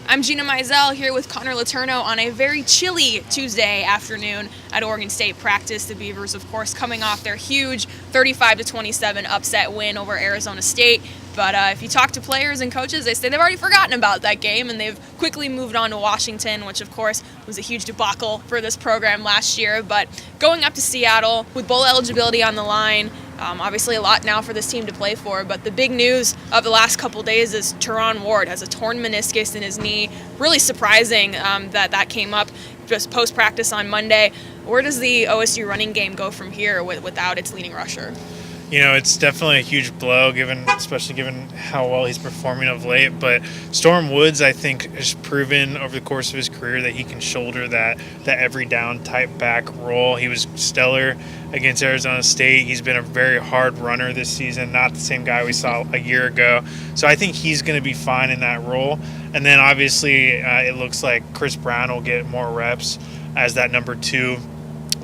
I'm Gina Mizell here with Letourneau on a very chilly Tuesday afternoon at Oregon State practice. The Beavers, of course, coming off their huge 35-27 upset win over Arizona State. But if you talk to players and coaches, they say they've already forgotten about that game and they've quickly moved on to Washington, which, of course, was a huge debacle for this program last year. But going up to Seattle with bowl eligibility on the line, obviously a lot now for this team to play for, but the big news of the last couple days is Teron Ward has a torn meniscus in his knee. Really surprising that came up just post-practice on Monday. Where does the OSU running game go from here without its leading rusher? You know, it's definitely a huge blow, especially given how well he's performing of late. But Storm Woods, I think, has proven over the course of his career that he can shoulder that every down type back role. He was stellar against Arizona State. He's been a very hard runner this season, not the same guy we saw a year ago. So I think he's going to be fine in that role. And then obviously it looks like Chris Brown will get more reps as that number 2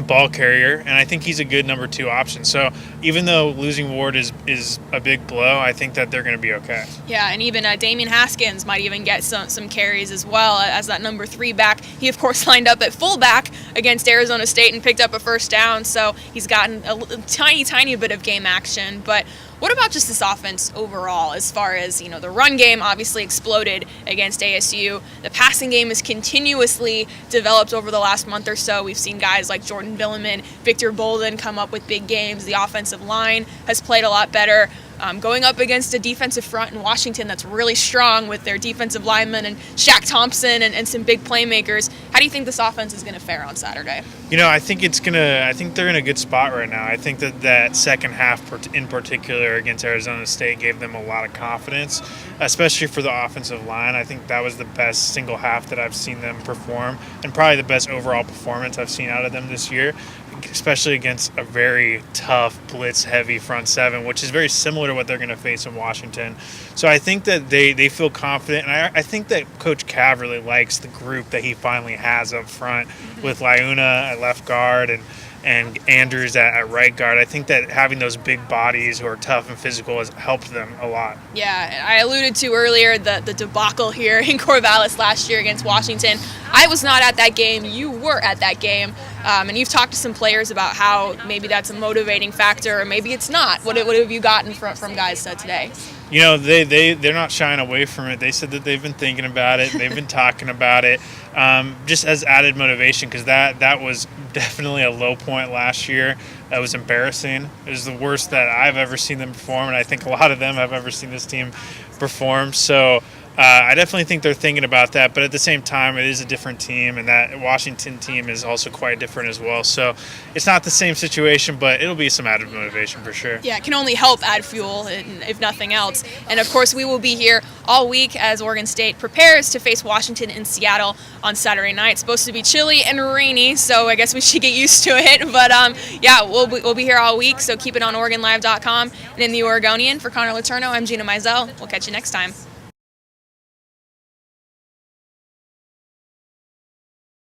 ball carrier, and I think he's a good number 2 option. So even though losing Ward is a big blow, I think that they're going to be okay. Yeah, and even Damian Haskins might even get some carries as well as that number 3 back. He, of course, lined up at fullback against Arizona State and picked up a first down, so he's gotten a tiny bit of game action. But what about just this offense overall as far as, the run game obviously exploded against ASU. The passing game has continuously developed over the last month or so. We've seen guys like Jordan Villeman, Victor Bolden come up with big games. The offensive line has played a lot better. Going up against a defensive front in Washington that's really strong with their defensive linemen and Shaq Thompson and some big playmakers. How do you think this offense is going to fare on Saturday? I think they're in a good spot right now. I think that second half in particular against Arizona State gave them a lot of confidence, especially for the offensive line. I think that was the best single half that I've seen them perform, and probably the best overall performance I've seen out of them this year, especially against a very tough blitz-heavy front seven, which is very similar to what they're going to face in Washington. So I think that they feel confident, and I think that Coach Cav really likes the group that he finally has up front with Liuna at left guard and Andrews at right guard. I think that having those big bodies who are tough and physical has helped them a lot. Yeah, I alluded to earlier the debacle here in Corvallis last year against Washington. I was not at that game. You were at that game. And you've talked to some players about how maybe that's a motivating factor or maybe it's not. What have you gotten from guys today? They're not shying away from it. They said that they've been thinking about it. They've been talking about it just as added motivation, because that was definitely a low point last year. That was embarrassing. It was the worst that I've ever seen them perform, and I think a lot of them have ever seen this team perform. So I definitely think they're thinking about that, but at the same time, it is a different team, and that Washington team is also quite different as well. So it's not the same situation, but it'll be some added motivation for sure. Yeah, it can only help add fuel, if nothing else. And, of course, we will be here all week as Oregon State prepares to face Washington in Seattle on Saturday night. It's supposed to be chilly and rainy, so I guess we should get used to it. But, we'll be here all week, so keep it on OregonLive.com and in the Oregonian. For Letourneau, I'm Gina Mizell. We'll catch you next time.